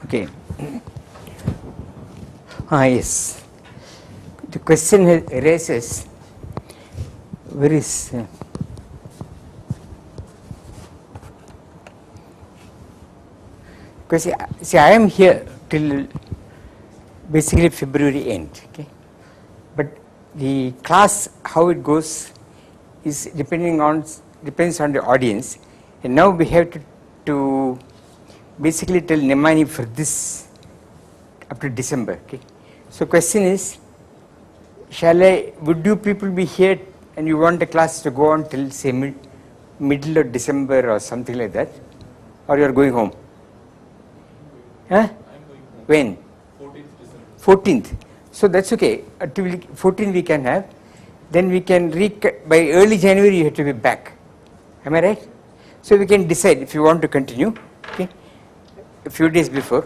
Okay. Yes. The question arises, where is because see, I am here till basically February end. Okay, but the class how it goes is depends on the audience, and now we have to basically tell Nemani for this up to December. Okay, so question is, would you people be here and you want the class to go on till say middle of December or something like that, or you are going home? Huh? When? 14th. So that's okay. Until 14th we can have. Then we can by early January you have to be back. Am I right? So we can decide if you want to continue. Okay. A few days before.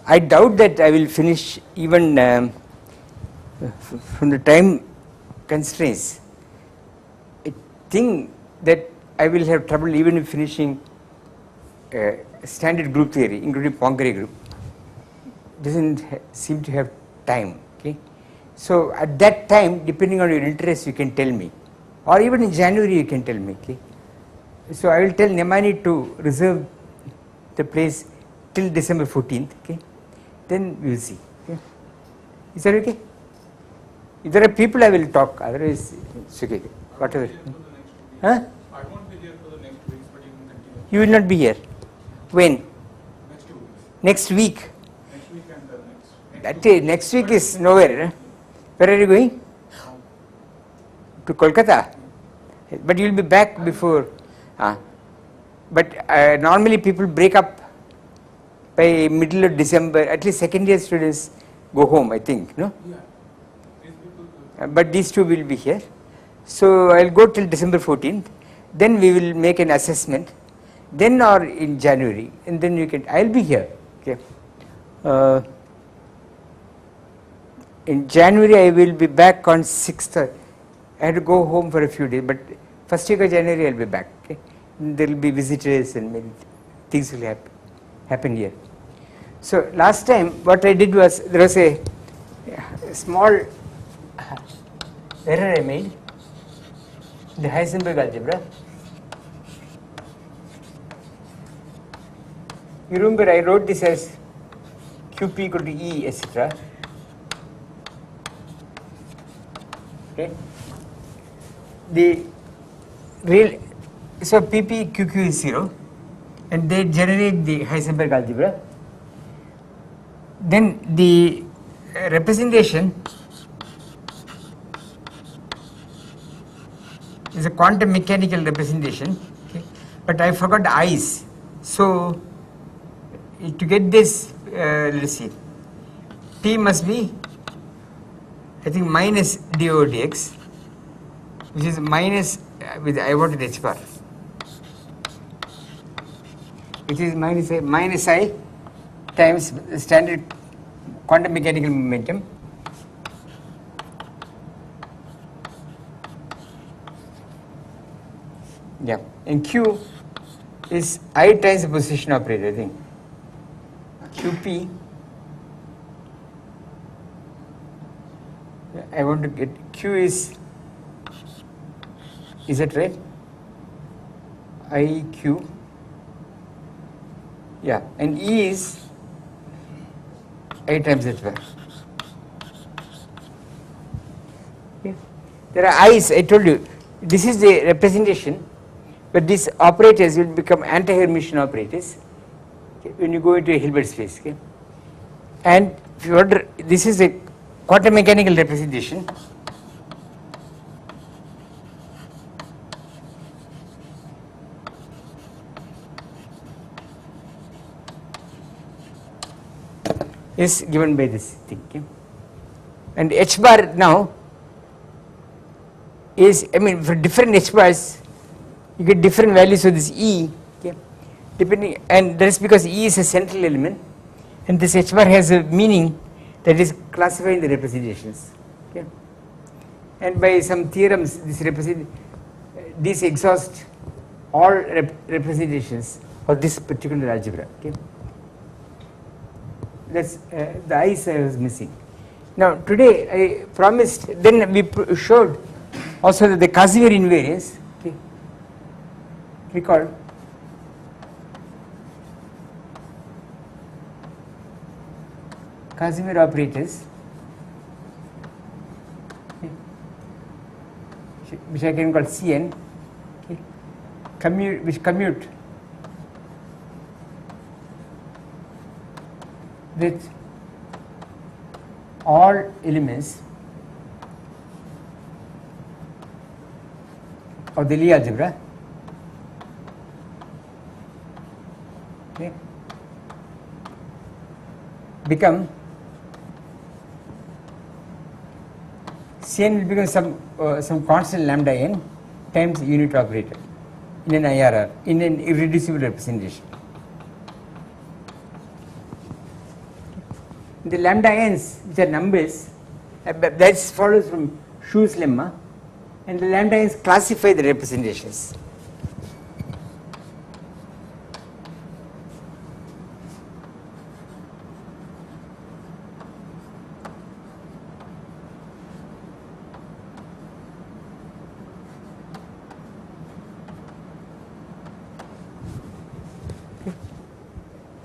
I doubt that I will finish even from the time constraints. I think that I will have trouble even finishing standard group theory, including Poincare group. Doesn't seem to have time. Okay, so at that time, depending on your interest, you can tell me, or even in January you can tell me. Okay, so I will tell Nemani to reserve the place till December 14th. Okay, then we will see. Okay, is that okay? If there are people, I will talk. Otherwise, it's okay. Whatever. Huh? I won't be here for the next weeks, but you can continue. You will not be here. When? Next 2 weeks. Next week. Next week and the next. That is, next week is nowhere. Huh? Where are you going? To Kolkata. But you will be back before. But normally people break up by middle of December. At least second year students go home, I think. No. Yeah. These people. But these two will be here. So I will go till December 14th. Then we will make an assessment. Then or in January, and then you can. I will be here. Okay. In January I will be back on 6th. I had to go home for a few days, but first week of January I will be back. Okay. There will be visitors and many things will happen here. So last time what I did was, there was a small error I made. The Heisenberg algebra. You remember I wrote this as QP equal to E, etc. Okay. The real, so PP QQ is 0, and they generate the Heisenberg algebra. Then the representation is a quantum mechanical representation, okay, but I forgot the i's. So to get this, let's see, P must be, I think, minus d over dx, which is minus with I wanted h bar, which is minus I times standard quantum mechanical momentum and Q is I times the position operator, I think. QP, I want to get Q is that right? IQ, yeah, and E is I times h bar. Okay. There are I's, I told you, this is the representation, but these operators will become anti-Hermitian operators. Okay, when you go into a Hilbert space, okay, and if you order, this is a quantum mechanical representation. Is given by this thing, okay? And h bar now is, I mean, for different h bars you get different values of this E, okay, depending, and that is because E is a central element, and this h bar has a meaning that is classifying the representations, okay, and by some theorems these exhaust all representations of this particular algebra, okay. that's the i's I was missing. Now today I promised, then we showed also that the Casimir invariance, okay, recall Casimir operators, okay, which I can call Cn, okay, which commute with all elements of the Lie algebra, okay, become Cn will become some constant lambda n times unit operator in an IRR, in an irreducible representation. The lambda n's, which are numbers, that follows from Schu's lemma, and the lambda n's classify the representations.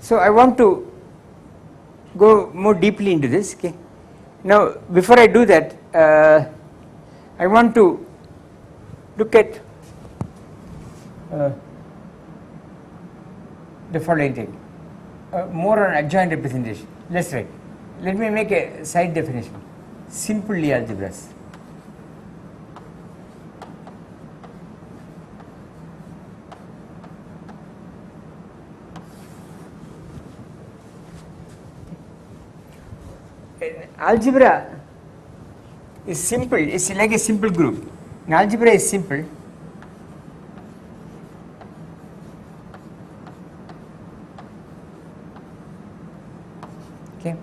So I want to go more deeply into this. Okay. Now, before I do that, I want to look at the following thing, more on adjoint representation. Let's write. Let me make a side definition. Simple Lie algebras. Algebra is simple, it's like a simple group. An algebra is simple okay,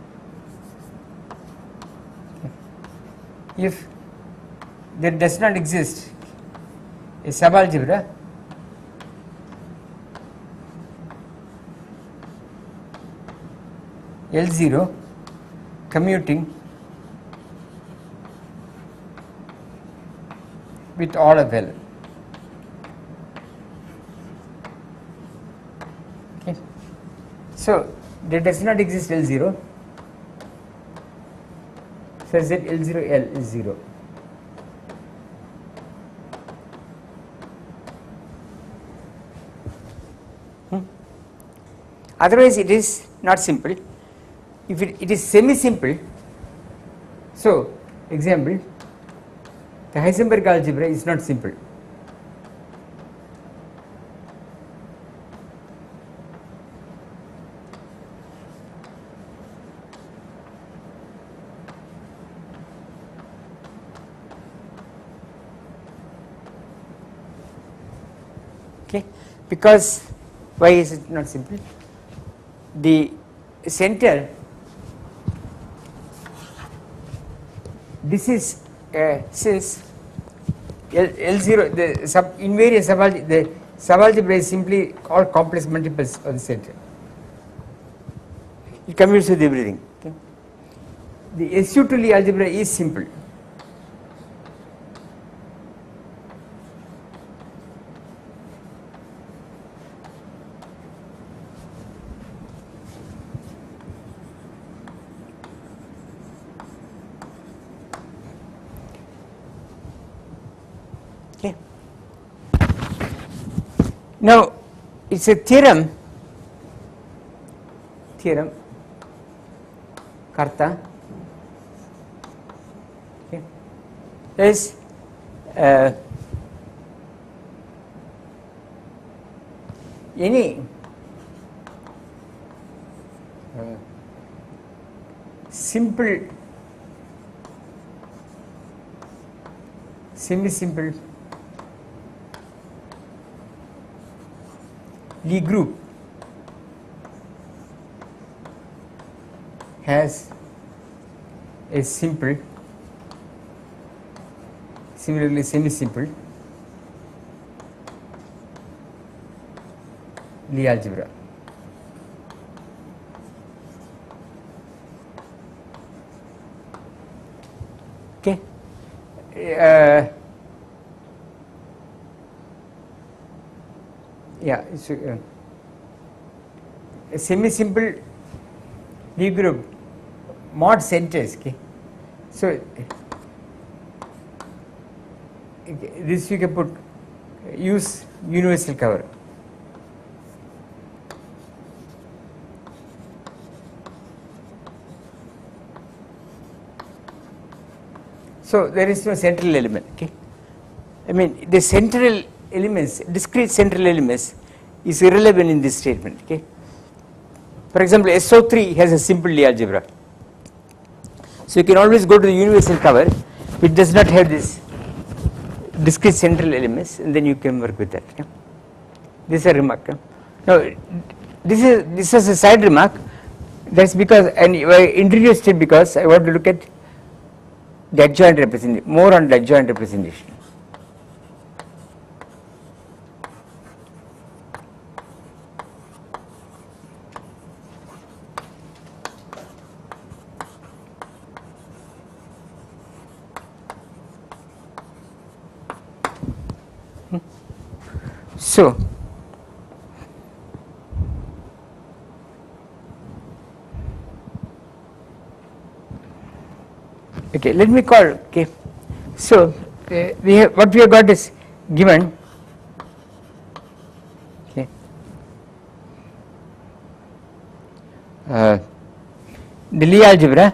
if there does not exist a subalgebra L0 commuting with all of L. Okay. So there does not exist L0, such that L0L is 0. Otherwise it is not simple. If it is semi-simple, so example, the Heisenberg algebra is not simple. Okay, because why is it not simple? The center, this is since L0, the invariant the subalgebra is simply all complex multiples of the center. It commutes with everything. Okay. The SU to Lie algebra is simple. Okay. Now it's a theorem Karta, okay, is any simple semi-simple Lie group has a simple, similarly semi-simple Lie algebra. yeah, so, a semi-simple Lie group mod centers. Okay, so this you can put use universal cover. So there is no central element. Okay, I mean the central elements, discrete central elements, is irrelevant in this statement. Okay, for example, SO3 has a simple Lie algebra. So you can always go to the universal cover, which does not have this discrete central elements, and then you can work with that. Okay? This is a remark. Okay? Now, this is a side remark. That's because, and I introduced it because I want to look at the adjoint representation, more on the adjoint representation. So, okay, let me call. Okay, so we have what we have got is given. Okay, the Lie algebra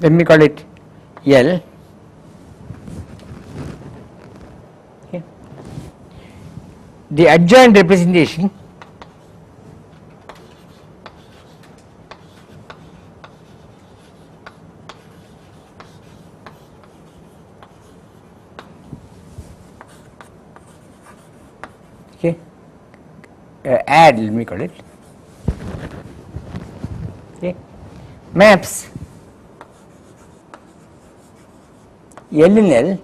let me call it L. Okay. The adjoint representation okay, add, let me call it, okay, maps L in L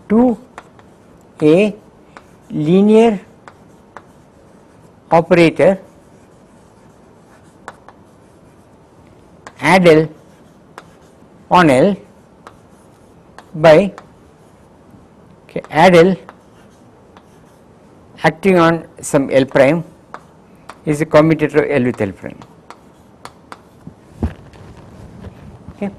to a linear operator add L on L by okay, add L acting on some L prime is a commutator of L with L prime. Okay.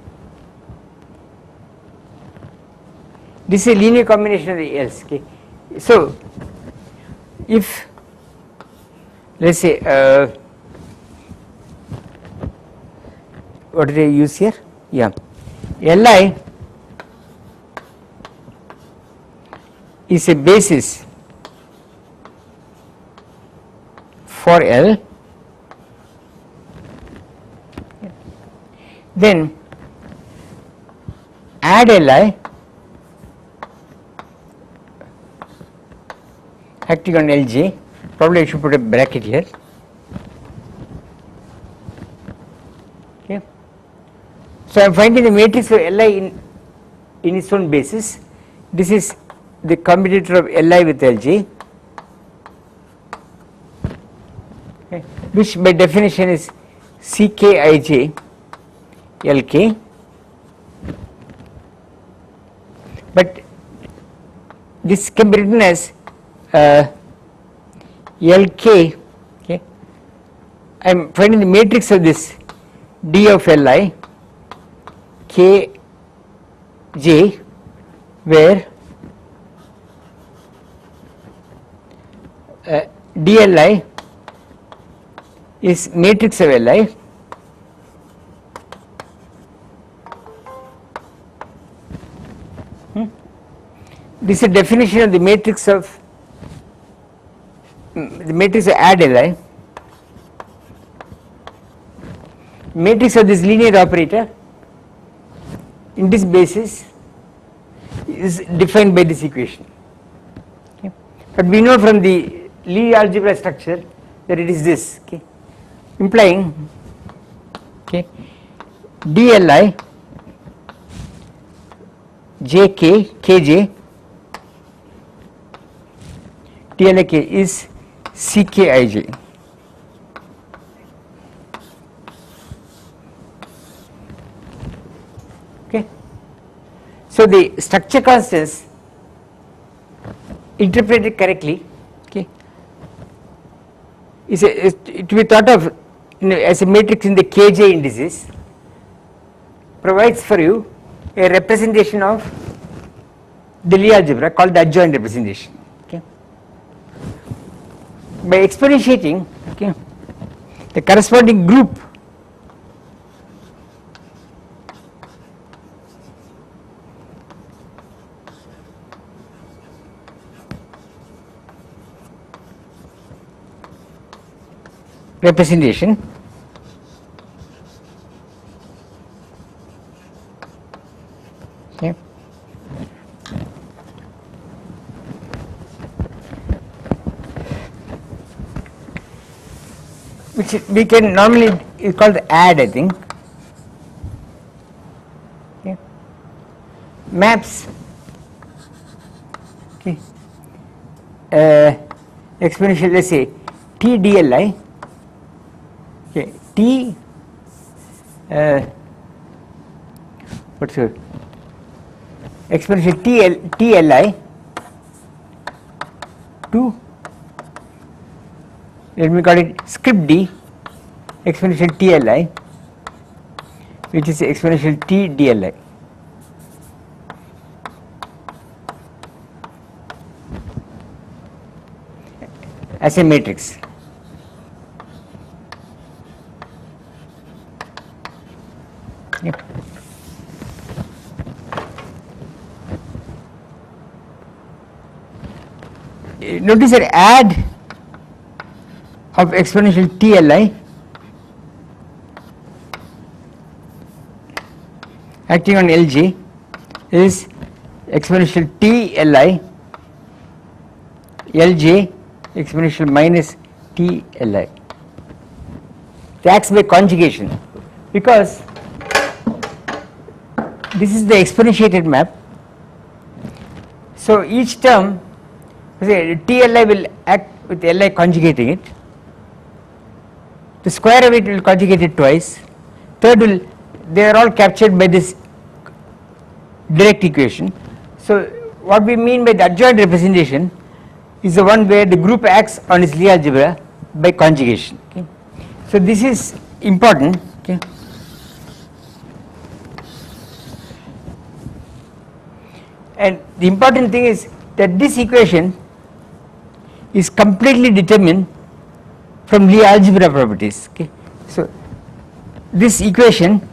This is a linear combination of the L's. Okay. So, if let us say what did I use here? Yeah, Li is a basis for L, then add Li acting on Lj, probably I should put a bracket here. Okay. So I am finding the matrix of Li in its own basis. This is the commutator of Li with Lj, okay, which by definition is Ckij Lk, but this can be written as Lk. Okay, I am finding the matrix of this D of Li Kj, where DLi is matrix of Li this is a definition of the matrix of add Li, matrix of this linear operator in this basis is defined by this equation. Okay. But we know from the Lie algebra structure that it is this, okay, implying okay, DLi Jk Kj DLi K is Ckij. Okay. So the structure constants interpreted correctly, okay, it will be thought of as a matrix in the Kj indices, provides for you a representation of the Lie algebra called the adjoint representation. Okay. By exponentiating, okay, the corresponding group representation, okay, which we can normally is called add, I think, okay, maps, okay, exponential, let's say t dli, okay, t what's your exponential tli to, let me call it script d exponential tli, which is exponential t dli. As a matrix. Yeah. Notice that add of exponential tli acting on Lj is exponential tli Lj exponential minus tli. It acts by conjugation because this is the exponentiated map. So each term, say tli will act with li conjugating it, the square of it will conjugate it twice, third will, they are all captured by this direct equation. So what we mean by the adjoint representation is the one where the group acts on its Lie algebra by conjugation. Okay. So this is important. Okay. And the important thing is that this equation is completely determined from Lie algebra properties. Okay. So this equation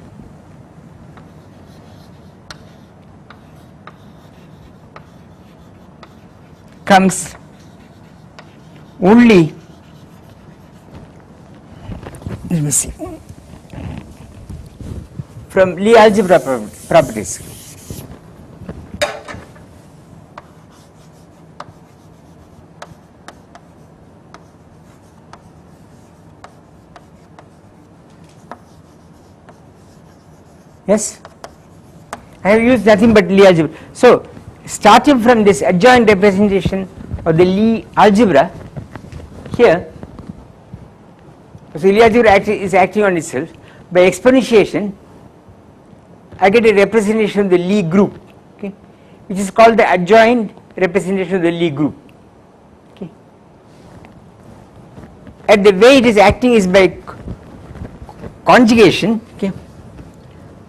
comes only, let me see, from Lie algebra properties. Yes, I have used nothing but Lie algebra. So starting from this adjoint representation of the Lie algebra here, so Lie algebra is acting on itself. By exponentiation, I get a representation of the Lie group, okay, which is called the adjoint representation of the Lie group. Okay. And the way it is acting is by conjugation. Okay.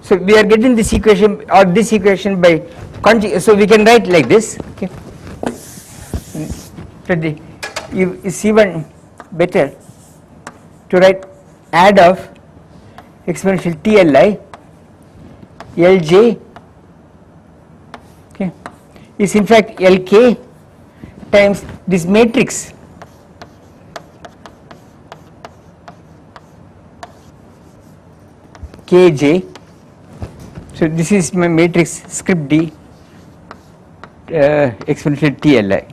So we are getting this equation or this equation by conjugation. So we can write like this. Okay. So it's even better to write add of exponential tli Lj, okay, is in fact Lk times this matrix Kj. So this is my matrix script d exponential tli.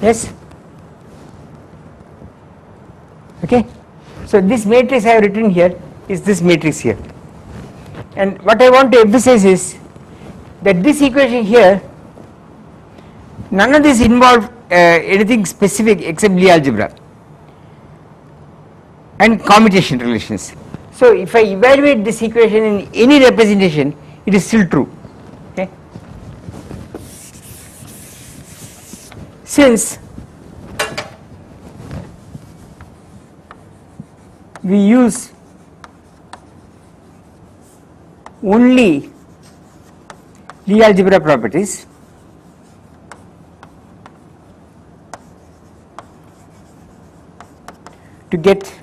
Yes. Okay. So this matrix I have written here is this matrix here, and what I want to emphasize is that this equation here None of this involve anything specific except Lie algebra and commutation relations. So if I evaluate this equation in any representation, it is still true. Okay. Since we use only Lie algebra properties, to get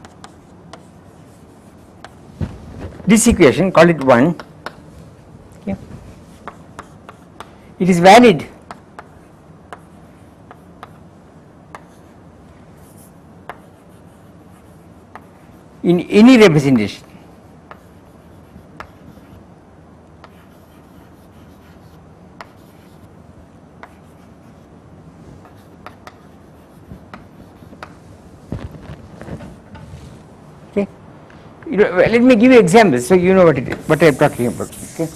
this equation, call it 1, okay. It is valid in any representation. Okay. Let me give you examples so you know what I am talking about. Okay.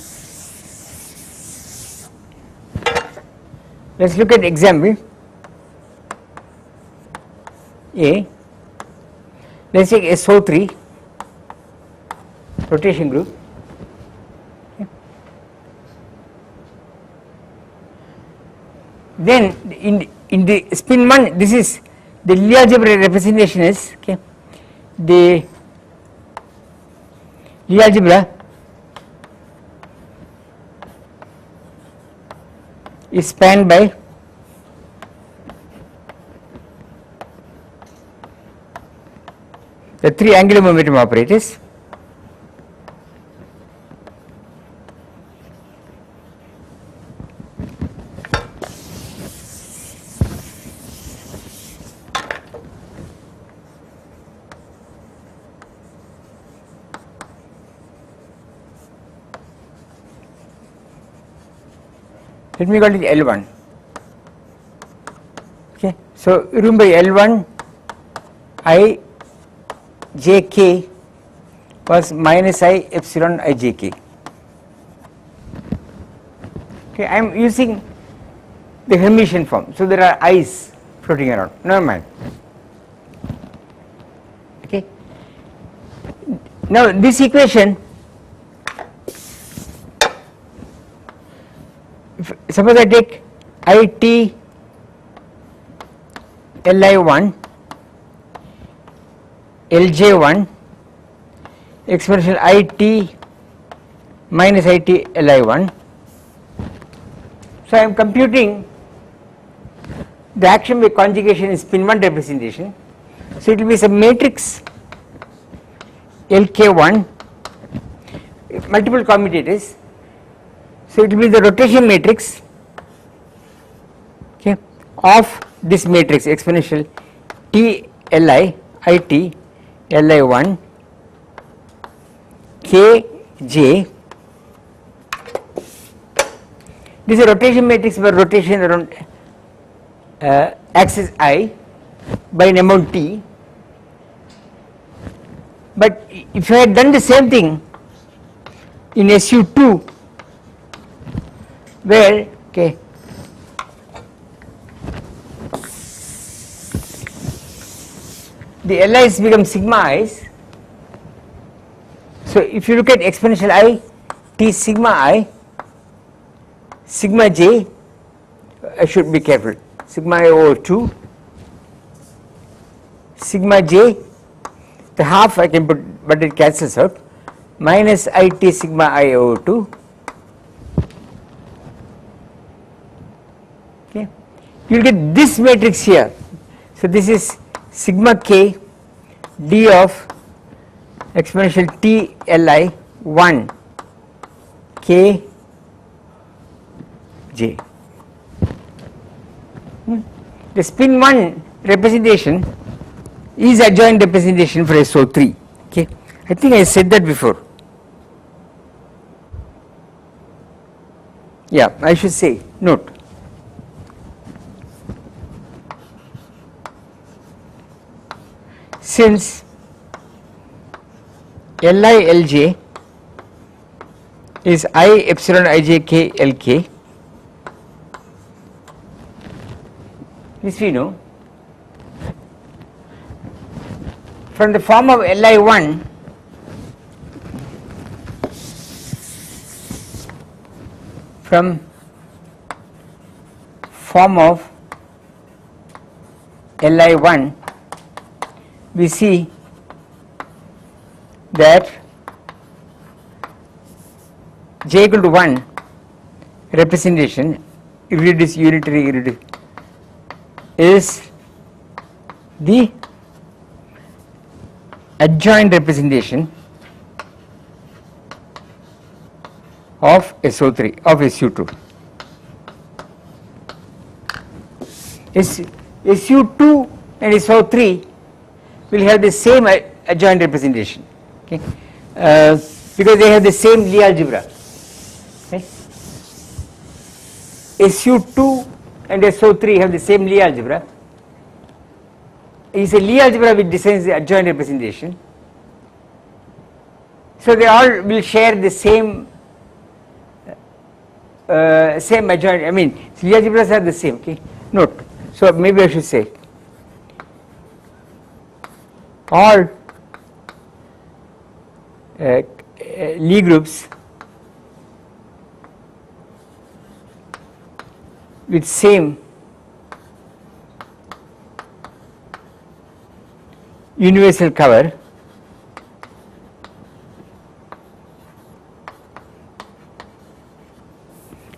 Let us look at example A. Let us take SO3 rotation group. Okay. Then in the spin 1, this is the Lie algebra representation is, okay, the Lie algebra is spanned by the 3 angular momentum operators. Let me call it L1. Okay. So remember L1 I jk was minus I epsilon I jk. Okay, I am using the Hermitian form, so there are i's floating around. Never mind. Okay. Now this equation, suppose I take IT Li1 Lj1 exponential IT minus IT Li1. So I am computing the action by conjugation in spin 1 representation. So it will be some matrix Lk1, multiple commutators. So it will be the rotation matrix, okay, of this matrix exponential T Li IT Li1 Kj. This is a rotation matrix by rotation around axis I by an amount T. But if I had done the same thing in SU2, where, okay, the Li's become sigma i's. So if you look at exponential I T sigma I, sigma j, I should be careful, sigma I over 2, sigma j, the half I can put but it cancels out, minus IT sigma I over 2. Okay. You will get this matrix here. So this is sigma k d of exponential T Li 1 k j. The spin 1 representation is adjoint representation for SO3. Okay. I think I said that before. Yeah, I should say, note. Since Li Lj is I epsilon ijk Lk, this we know. From the form of Li1 from form of Li1 we see that j equal to 1 representation unitary is the adjoint representation of SO3 of SU2. SU2 and SO3 will have the same adjoint representation, okay, because they have the same Lie algebra. Okay. SU2 and SO3 have the same Lie algebra. It is a Lie algebra which defines the adjoint representation. So they all will share the same adjoint. I mean, Lie algebras are the same. Okay. Note. So maybe I should say all Lie groups with same universal cover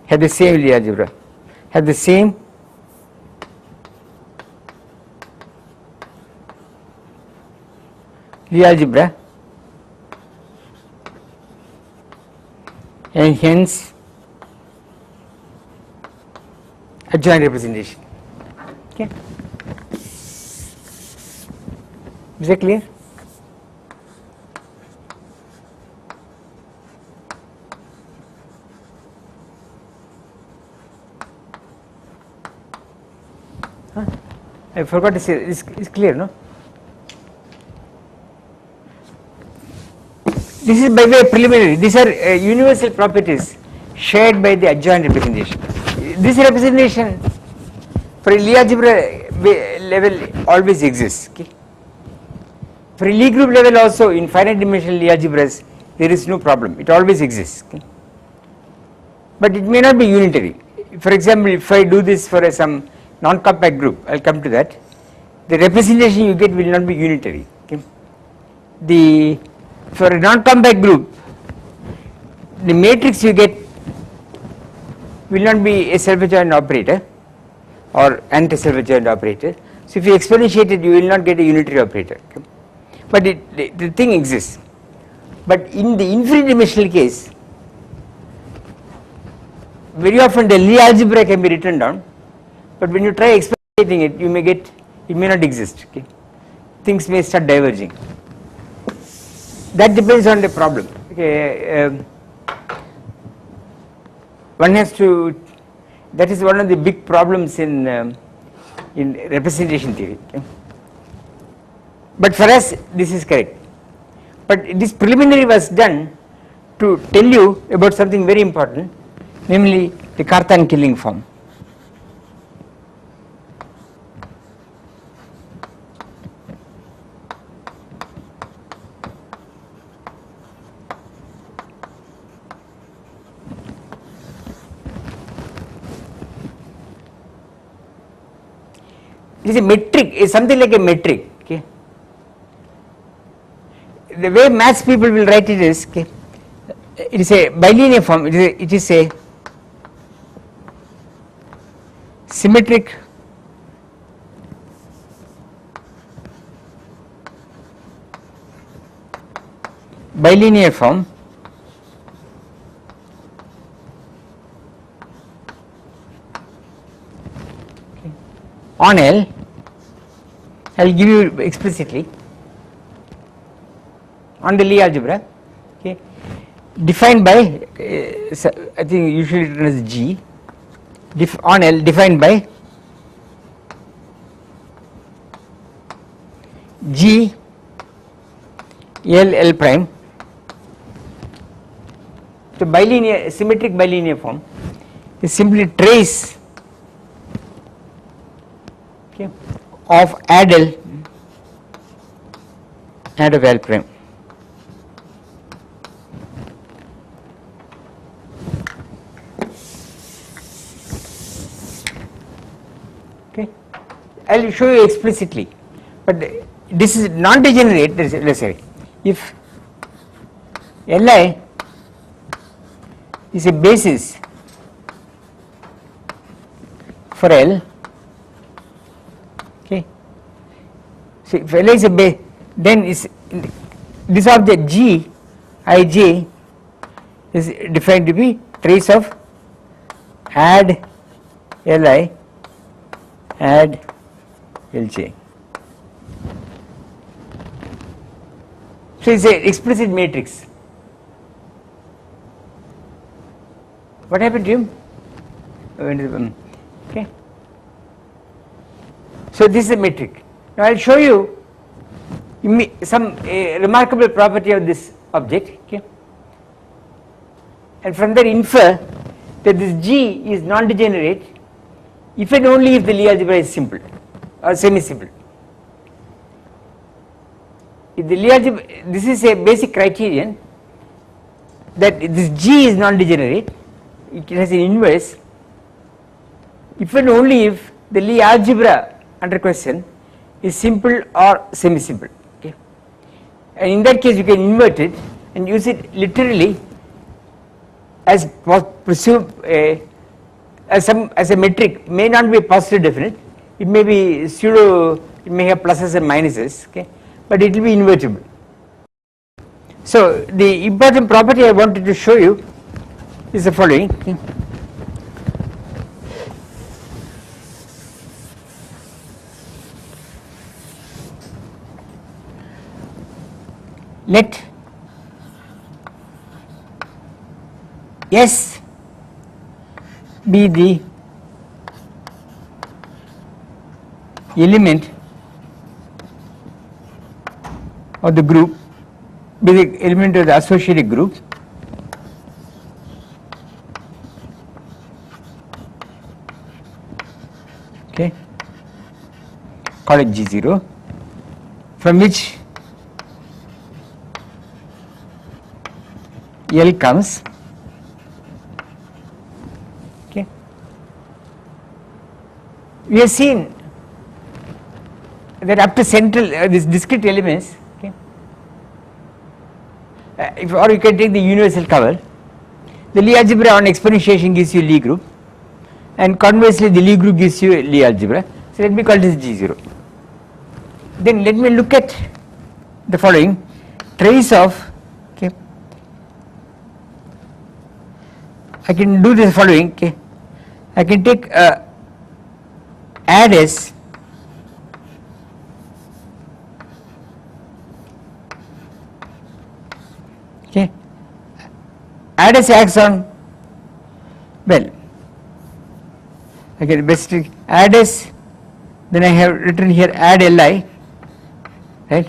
have the same Lie algebra, have the same Lie algebra, and hence adjoint representation. Okay. Is that clear? Huh? I forgot to say, it's clear, no? This is by way of preliminary. These are universal properties shared by the adjoint representation. This representation for a Lie algebra level always exists. Okay? For a Lie group level also, in finite dimensional Lie algebras, there is no problem. It always exists. Okay? But it may not be unitary. For example, if I do this for some non-compact group, I will come to that. The representation you get will not be unitary. Okay? For a non-compact group, the matrix you get will not be a self-adjoint operator or anti-self-adjoint operator. So if you exponentiate it, you will not get a unitary operator. Okay? But the thing exists. But in the infinite dimensional case, very often the Lie algebra can be written down, but when you try exponentiating it, you may get, it may not exist. Okay? Things may start diverging. That depends on the problem. Okay, one has to. That is one of the big problems in representation theory. Okay. But for us, this is correct. But this preliminary was done to tell you about something very important, namely the Cartan killing form. It is a metric, is something like a metric. Okay. The way maths people will write it is, okay, it is a bilinear form. It is a symmetric bilinear form on L. I will give you explicitly on the Lie algebra, okay, defined by I think usually written as G, on L defined by G L prime. So bilinear, symmetric bilinear form is simply trace okay, of add L add of L prime. Okay, I will show you explicitly, but this is non-degenerate. Let us say if Li is a basis for L, okay. So if Li is a base, then is this object G Ij is defined to be trace of add Li add Lj. So it's an explicit matrix. What happened to him? Okay. So this is a metric. Now I will show you some remarkable property of this object. Okay. And from there infer that this G is non-degenerate if and only if the Lie algebra is simple or semi-simple. If the Lie algebra, this is a basic criterion that this G is non-degenerate, it has an inverse if and only if the Lie algebra under question is simple or semi-simple. Okay. And in that case you can invert it and use it literally as presume as a metric. It may not be positive definite, it may be pseudo, it may have pluses and minuses, okay, but it will be invertible. So the important property I wanted to show you is the following. Okay. Let S be the element of the group, be the element of the associated group, okay, call it G0, from which L comes. Okay. We have seen that up to central these discrete elements, okay, or you can take the universal cover. The Lie algebra on exponentiation gives you Lie group, and conversely the Lie group gives you Lie algebra. So let me call this G0. Then let me look at the following trace of, okay, I can do the following, okay, I can take add S okay, add S acts on, well, I can best add S, then I have written here add Li, right,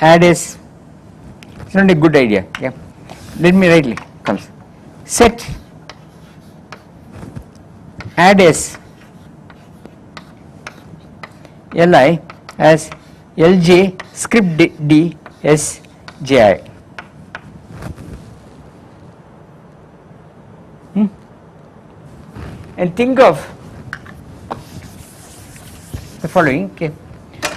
add S, it's not a good idea, yeah, let me write it comes. Set add S Li as Lj script d S Ji. And think of the following, okay,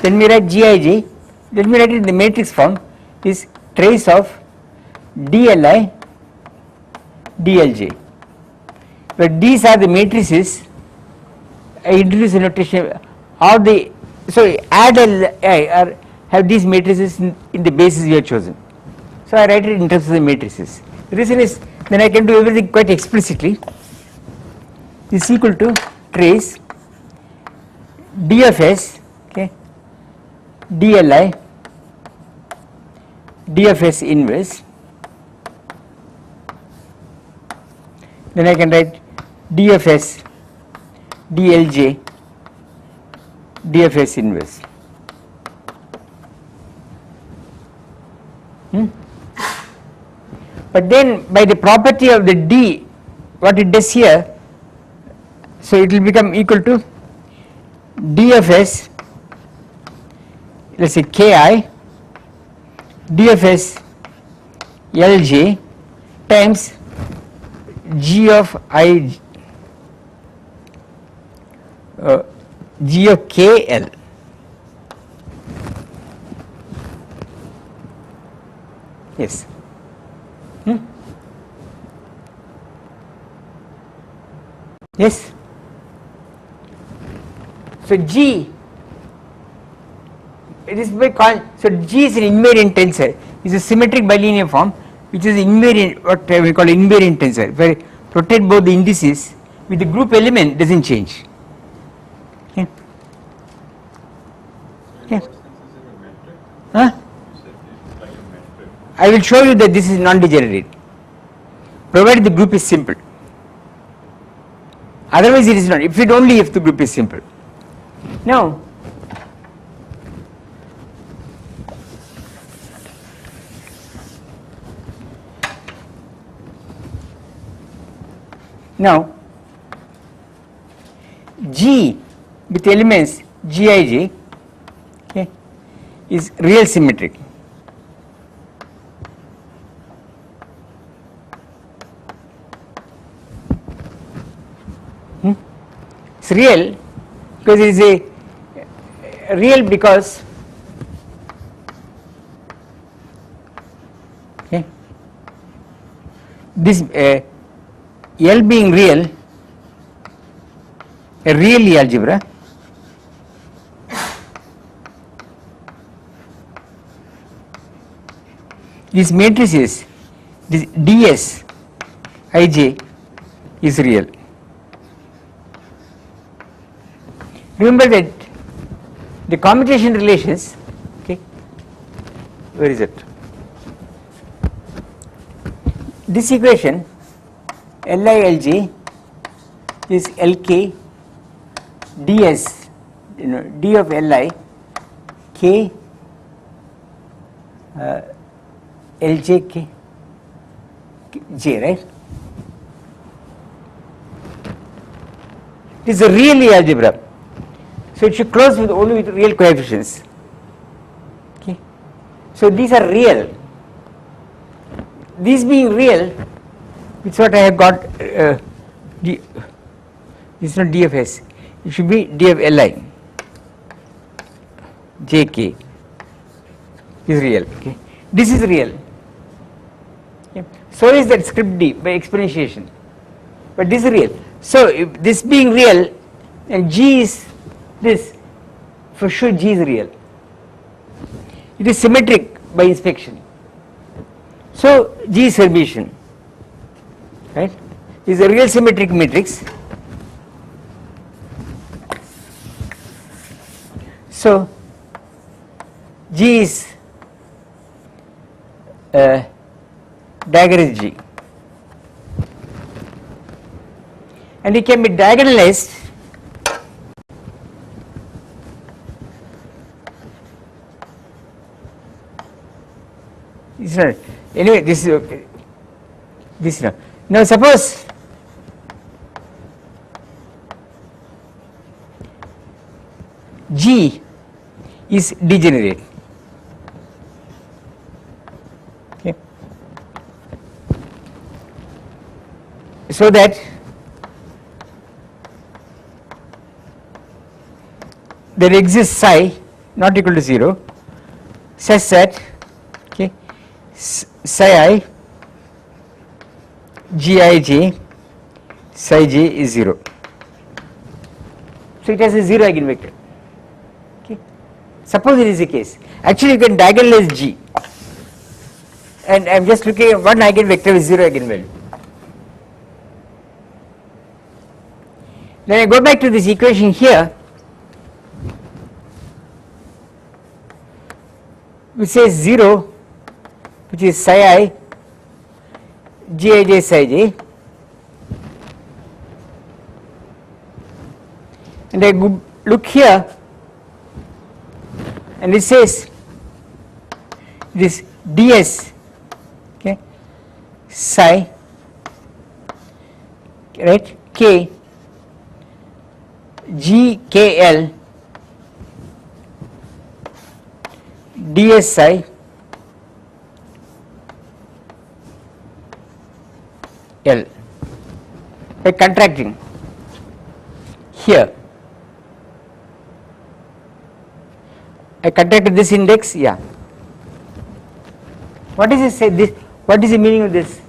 let me write Gij, let me write it in the matrix form, is trace of dLi dLj, but these are the matrices. I introduce a notation or the, so add Li or have these matrices in the basis we have chosen. So I write it in terms of the matrices. The reason is then I can do everything quite explicitly. Is equal to trace d of S, okay, dLi d of S inverse. Then I can write d of S dLj d of S inverse. But then by the property of the d, what it does here, so it will become equal to d of s, let's say ki, d of s lj times g of I, g of kl. Yes. Yes. So G, it is by so G is an invariant tensor. It's a symmetric bilinear form, which is invariant, what we call invariant tensor, where rotate both the indices with the group element doesn't change. Okay. Yeah. Huh? I will show you that this is non-degenerate, provided the group is simple. Otherwise it is not, if the group is simple. Now, G with elements Gij, okay, is real symmetric. It's real because it is a real because okay, this L being real, a real algebra, these matrices, this ds ij is real. Remember that the commutation relations, okay, where is it? This equation Lij is Lk ds, d of Li k Lj k j, right? It is a real algebra. So it should close with only with real coefficients. Okay. So these are real. These being real, it's what I have got. This is not d of s. It should be d of Li. Jk is real. Okay. This is real. Okay. So is that script d by exponentiation. But this is real. So if this being real and g is this, for sure G is real. It is symmetric by inspection. So G is Hermitian, right? It is a real symmetric matrix. So G is dagger is G, and it can be diagonalized it's not. Anyway, this is okay. This now. Now suppose G is degenerate. Okay. So that there exists psi not equal to 0 such that psi I Gij psi j is 0. So it has a 0 eigenvector. Okay. Suppose it is the case. Actually you can diagonalize G, and I am just looking at one eigenvector with 0 eigenvalue. Then I go back to this equation here, which says 0, which is psi I Gij psi j, and I look here and it says this ds, okay, psi, right, k g k l dsi L by contracting here. I contracted this index, yeah. What is this say this? What is the meaning of this?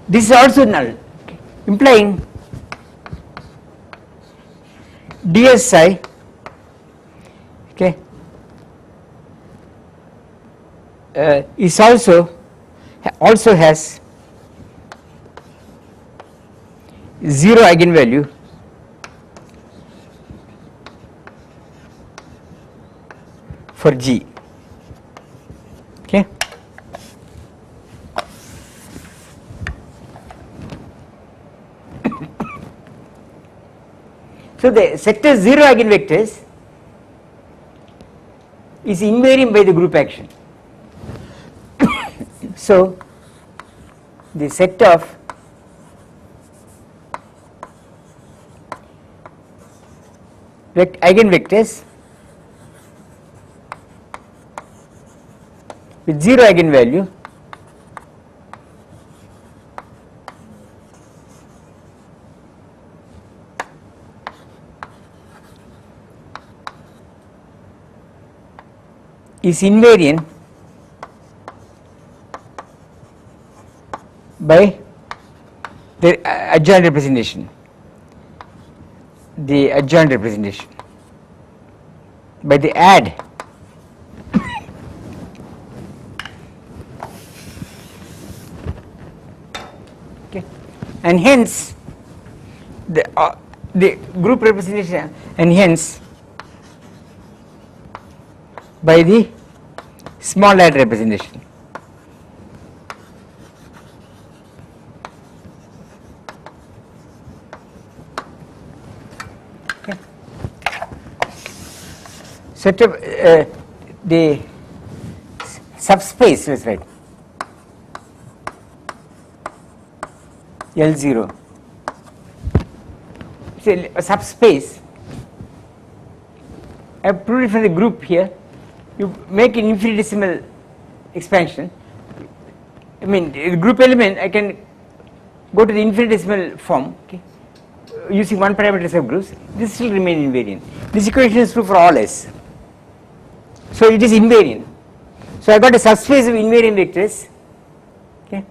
This is also null, implying dsi, okay, is also has 0 eigenvalue for G, okay. So the sector 0 eigenvectors is invariant by the group action. So the set of eigenvectors with 0 eigenvalue is invariant by the adjoint representation, by the add okay, and hence the group representation, and hence by the small add representation. Okay. Set up the subspace, let's write L0. Say a subspace. I have proved it from the group here. You make an infinitesimal expansion. I mean, the group element, I can go to the infinitesimal form, okay, using one parameter subgroups. This will remain invariant. This equation is true for all S. So it is invariant. So I got a subspace of invariant vectors, okay,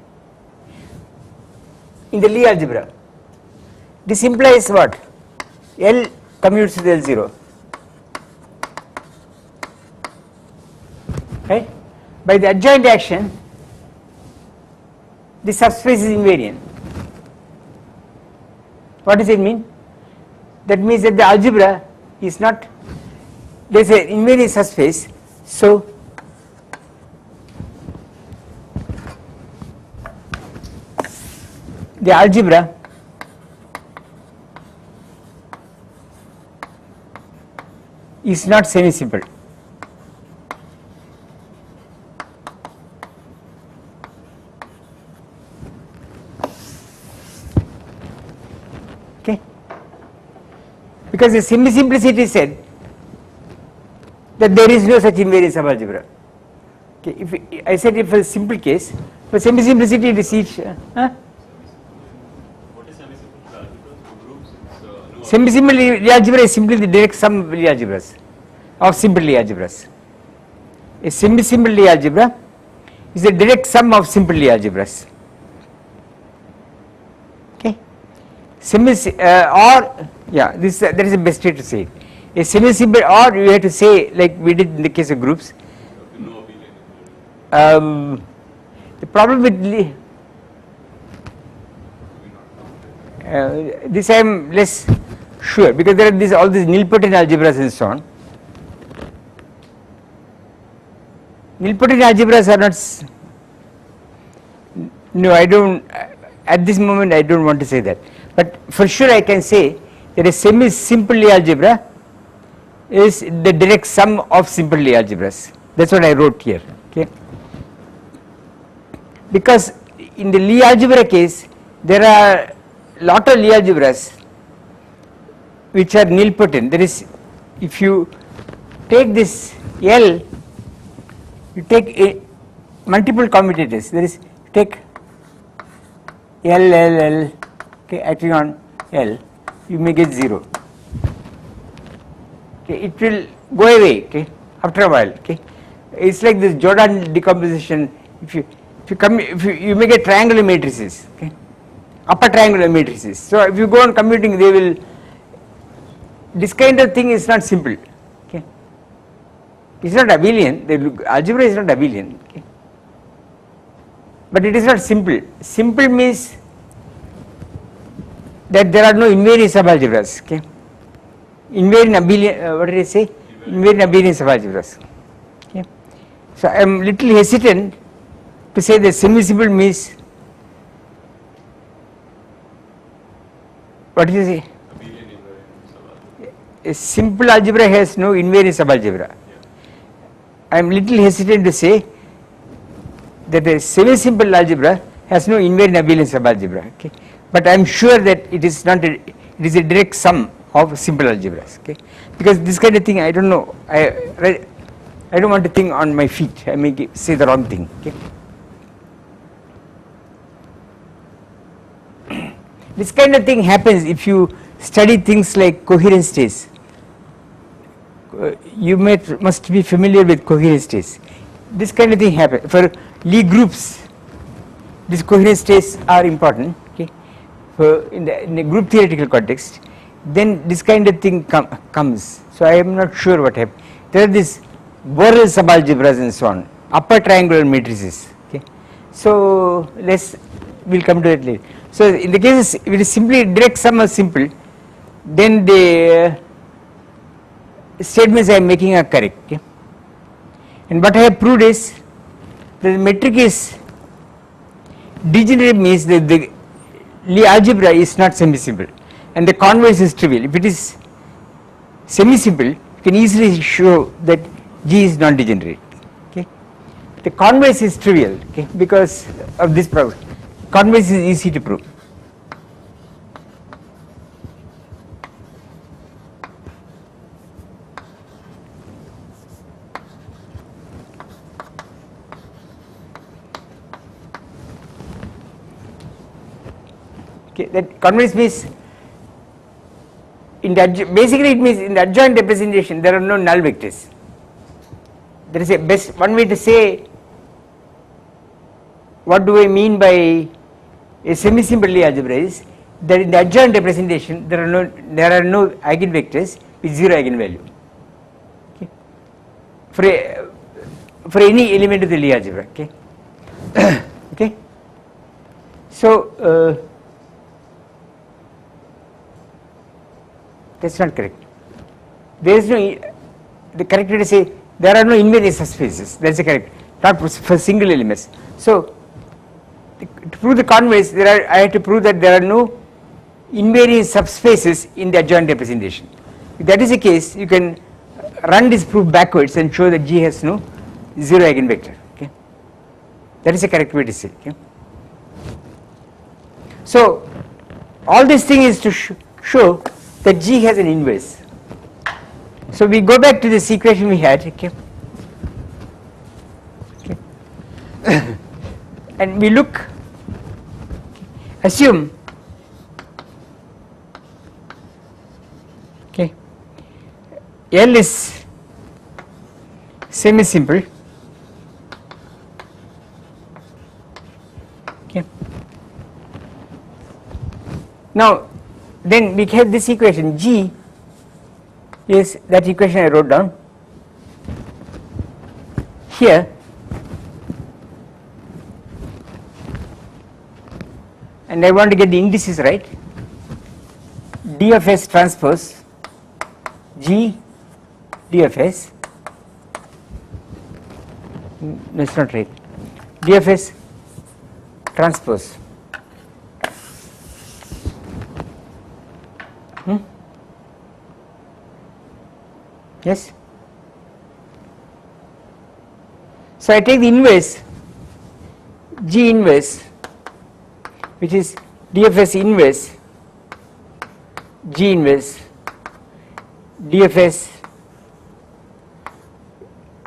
in the Lie algebra. This implies what? L commutes with L0. Right? By the adjoint action, the subspace is invariant. What does it mean? That means that the algebra is not, there is an invariant subspace, so the algebra is not semi-simple. Okay, because the semi-simplicity said that there is no such invariant subalgebra. Okay, if I said if a simple case, for semi-simplicity it is each. What is semi-simple algebra? Groups? No. Semi-simple Lie algebra is simply the direct sum of Lie algebras, of simple Lie algebras. A semi-simple Lie algebra is the direct sum of simple Lie algebras. Okay, or yeah, this that is the best way to say it. A semi-simple, or you have to say like we did in the case of groups. The problem with this I am less sure, because there are all these nilpotent algebras and so on. Nilpotent algebras are not. No, I don't. At this moment, I don't want to say that. But for sure, I can say that a semi-simple Lie algebra is the direct sum of simple Lie algebras. That's what I wrote here. Okay. Because in the Lie algebra case, there are lot of Lie algebras which are nilpotent. That is, if you take this L, you take multiple commutators, there is take L, okay, acting on L, you may get 0. Okay, it will go away, okay, after a while, okay. It's like this Jordan decomposition. If you make a triangular matrices, okay, upper triangular matrices. So if you go on commuting, they will. This kind of thing is not simple, okay. It's not abelian. The algebra is not abelian, okay. But it is not simple. Simple means that there are no invariant subalgebras, okay. Invariant abelian. What did I say? Invariant abelian subalgebras. Okay. So I am little hesitant to say that semi-simple means. What do you say? Abelian invariant subalgebra. A simple algebra has no invariant subalgebra. Yeah. I am little hesitant to say that a semi-simple algebra has no invariant abelian subalgebra. Okay, but I am sure that it is not it is a direct sum of simple algebras. Okay, because this kind of thing I don't know. I don't want to think on my feet. I may say the wrong thing. Okay. This kind of thing happens if you study things like coherent states. You must be familiar with coherent states. This kind of thing happens for Lie groups. These coherent states are important. Okay, in the group theoretical context, then this kind of thing comes. So I am not sure what happens. There are these Borel subalgebras and so on, upper triangular matrices. Okay, so we'll come to it later. So in the cases if it is simply direct sum or simple, then the statements I am making are correct. Okay? And what I have proved is that the metric is degenerate means that the Lie algebra is not semi-simple and the converse is trivial. If it is semi-simple, you can easily show that G is non-degenerate. Okay? The converse is trivial, okay, because of this problem. Converse is easy to prove. Okay, that converse means basically it means in the adjoint representation there are no null vectors. There is a best one way to say what do I mean by a semi-simple Lie algebra is that in the adjoint representation there are no eigenvectors with 0 eigenvalue. Okay. For any element of the Lie algebra. Okay. Okay. So that's not correct. There is the correct way to say there are no invariant subspaces. That's the correct. Not for single elements. So to prove the converse, I have to prove that there are no invariant subspaces in the adjoint representation. If that is the case, you can run this proof backwards and show that G has no 0 eigenvector. Okay, that is the correct way to say. Okay, so all this thing is to show that G has an inverse. So we go back to this equation we had. Okay, okay. And we look, assume, okay, L is semi-simple, okay. Now then we have this equation G is that equation I wrote down here. And I want to get the indices right. D of S transpose G D of S. No, it's not right. D of S transpose. Yes. So I take the inverse G inverse, which is DFS inverse G inverse DFS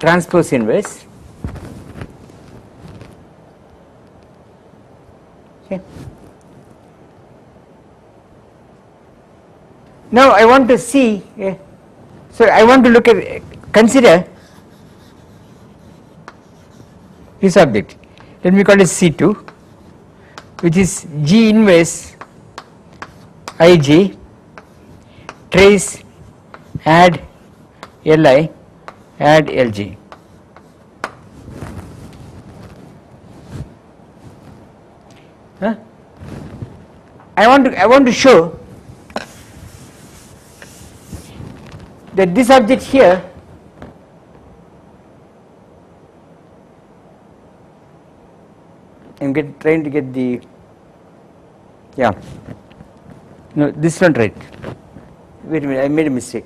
transpose inverse. Okay. Now I want to see, so I want to look at, consider this object. Let me call it C2, which is G inverse Ij trace add Li add Lg. Huh? I want to show that this object here I'm trying to get the, yeah, no, this one right. Wait a minute, I made a mistake.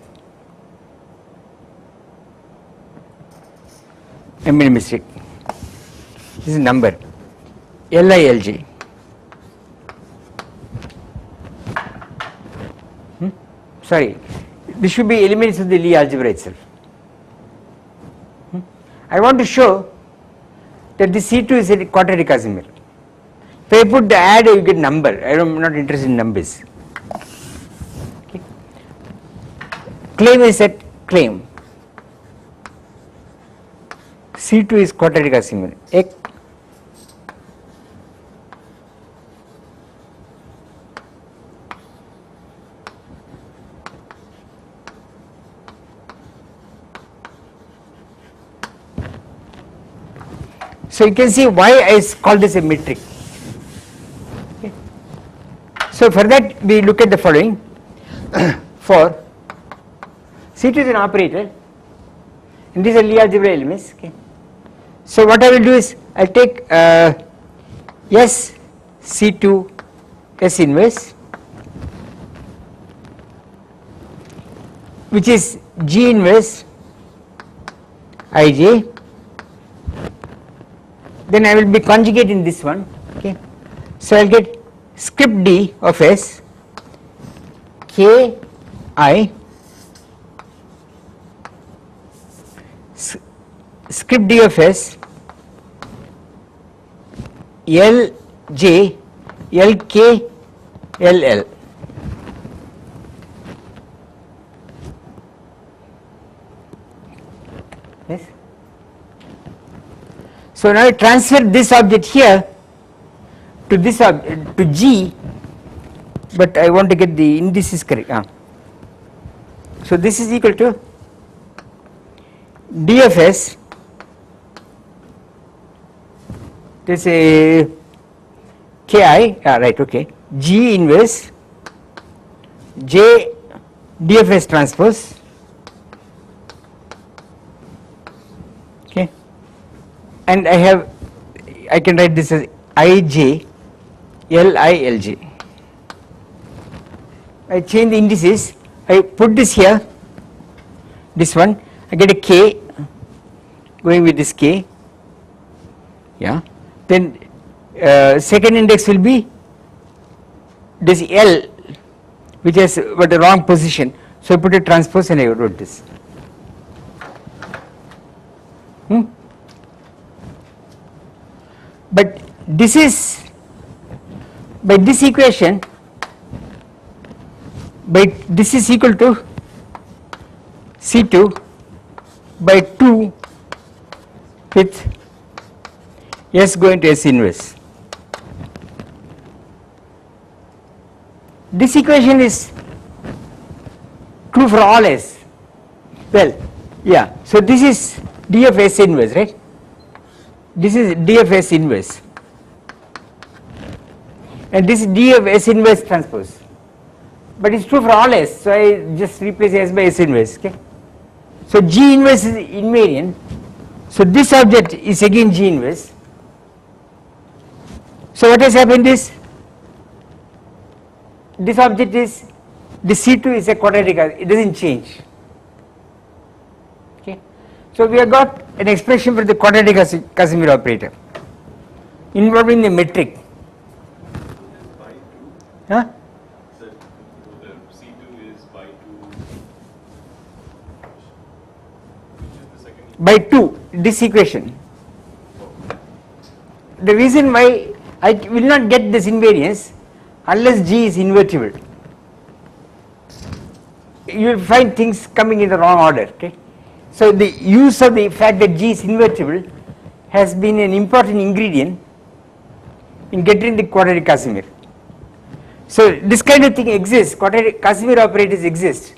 This is number LILG. Sorry, this should be elements of the Lie algebra itself. I want to show that the C2 is a quadratic Casimir. If I put the add, you get number. I'm not interested in numbers. Okay. Claim is that claim. C2 is quadratic Casimir. So you can see why I call this a metric. Okay. So for that we look at the following. For C2 is an operator and these are Lie algebra elements. Okay. So what I will do is I will take S C2 S inverse, which is G inverse Ij. Then I will be conjugating this one. Okay. So I will get script D of S K I script D of S L J L K L L. Yes. So now I transfer this object here to this to G, but I want to get the indices correct. So this is equal to D of S. This is a Ki, right, okay. G inverse J D of S transpose. Okay. And I can write this as Ij Lij. I change the indices, I put this here, this one, I get a K going with this K, yeah. Then second index will be this L, which has but the wrong position, so I put a transpose and I wrote this. But this is, by this equation, this is equal to C2 by 2 with S going to S inverse. This equation is true for all S. Well, yeah, so this is D of S inverse, right? This is D of S inverse and this is D of S inverse transpose, but it's true for all S, so I just replace S by S inverse. Okay. So G inverse is invariant, so this object is again G inverse. So what has happened is this object is, this C2 is a quadratic, it doesn't change. Okay. So we have got an expression for the quadratic Casimir operator involving the metric. Huh? So the C2 is by 2, which is the second. by 2, this equation. The reason why I will not get this invariance unless G is invertible. You will find things coming in the wrong order. Okay? So the use of the fact that G is invertible has been an important ingredient in getting the quadratic Casimir. So this kind of thing exists, quadratic Casimir operators exist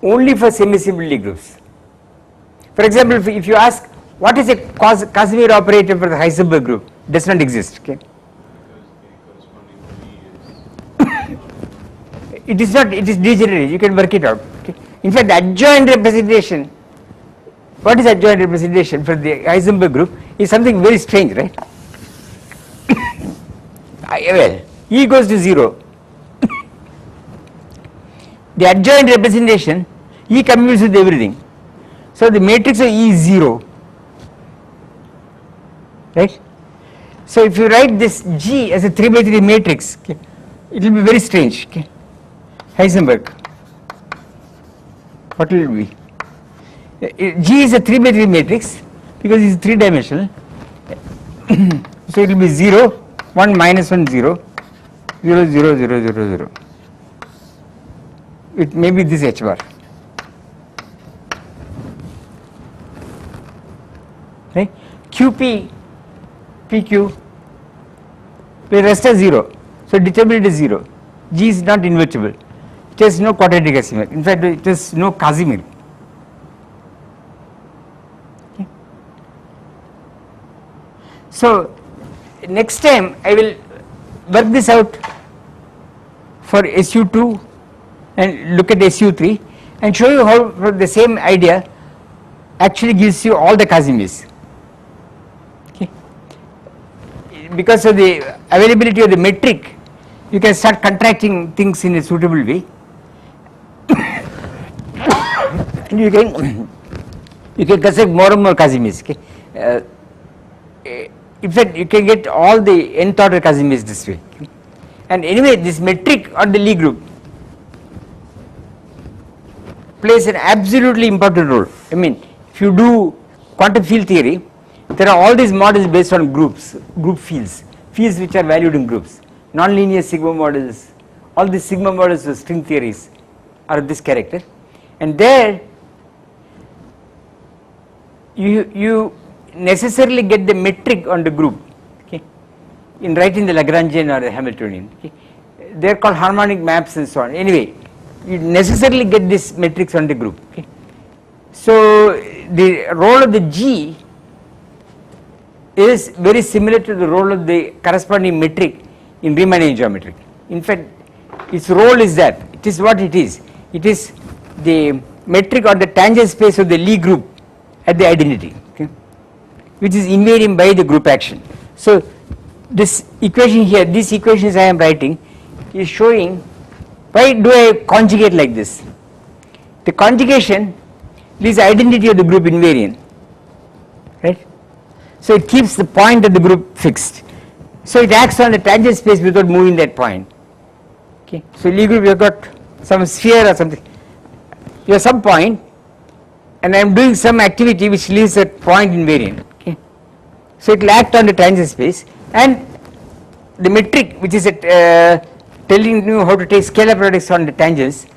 only for semi-simple Lie groups. For example, if you ask what is a Casimir operator for the Heisenberg group, it does not exist. Okay? It is not, it is degenerate, you can work it out. Okay? In fact, the adjoint representation, what is adjoint representation for the Heisenberg group is something very strange, right? Well, E goes to 0. The adjoint representation, E commutes with everything. So the matrix of E is 0, right? So if you write this G as a 3 by 3 matrix, okay, it will be very strange. Okay? Heisenberg, what will it be? G is a 3 by 3 matrix because it is 3 dimensional. So it will be 0, 1, minus 1, 0, 0, 0, 0, 0, 0. It may be this H bar. Right? QP, PQ, the rest are 0. So determinant is 0. G is not invertible. It has no quadratic Casimir. In fact, it has no Casimir. Okay. So next time I will work this out for SU2 and look at SU3 and show you how the same idea actually gives you all the Casimirs. Okay. Because of the availability of the metric, you can start contracting things in a suitable way. And you can construct more and more Casimirs. Okay. In fact, you can get all the nth order Casimirs this way. Okay. And anyway, this metric on the Lie group plays an absolutely important role. I mean, if you do quantum field theory, there are all these models based on groups, group fields which are valued in groups, nonlinear sigma models, all these sigma models of string theories are of this character, and there you necessarily get the metric on the group, okay, in writing the Lagrangian or the Hamiltonian. Okay. They are called harmonic maps and so on. Anyway, you necessarily get this matrix on the group. Okay. So the role of the G is very similar to the role of the corresponding metric in Riemannian geometry. In fact, its role is that it is what it is. It is the metric or the tangent space of the Lie group at the identity, okay, which is invariant by the group action. So this equation here, these equations I am writing is showing why do I conjugate like this. The conjugation is the identity of the group invariant, right? So it keeps the point of the group fixed. So it acts on the tangent space without moving that point. Okay. So Lie group, you have got some sphere or something. You have some point, and I am doing some activity which leaves that point invariant. Okay. So it will act on the tangent space, and the metric which is telling you how to take scalar products on the tangents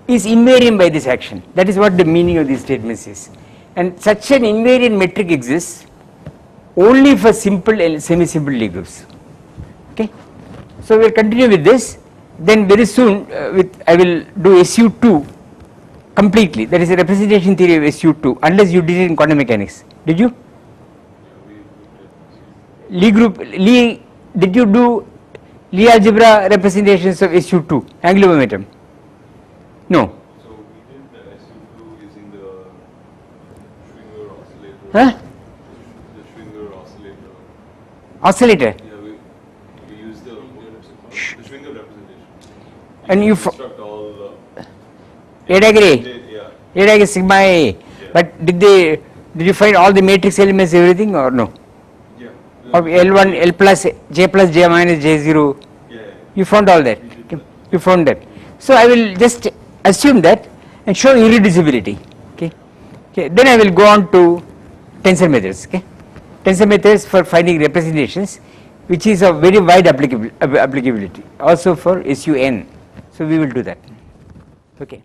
is invariant by this action. That is what the meaning of these statements is. And such an invariant metric exists only for simple and semi-simple Lie groups. Okay. So we will continue with this. Then very soon I will do SU2 completely. That is a representation theory of SU2, unless you did it in quantum mechanics. Did you? Lie group, Lie, did you do Lie algebra representations of SU2, angular momentum? No. So we did the SU2 using the Schwinger oscillator. Huh? The Schwinger oscillator. Oscillator. Yeah, we used the Schwinger representation. And you construct all A degree. yeah. A degree sigma A. Yeah. But did you find all the matrix elements, everything, or no? Yeah. Of L1, L plus J minus J0. Yeah. You found all that. Okay. You found that. So I will just assume that and show irreducibility. Okay. Okay, then I will go on to tensor methods. Okay, tensor methods for finding representations, which is of very wide applicability, also for SUN. So we will do that. Okay.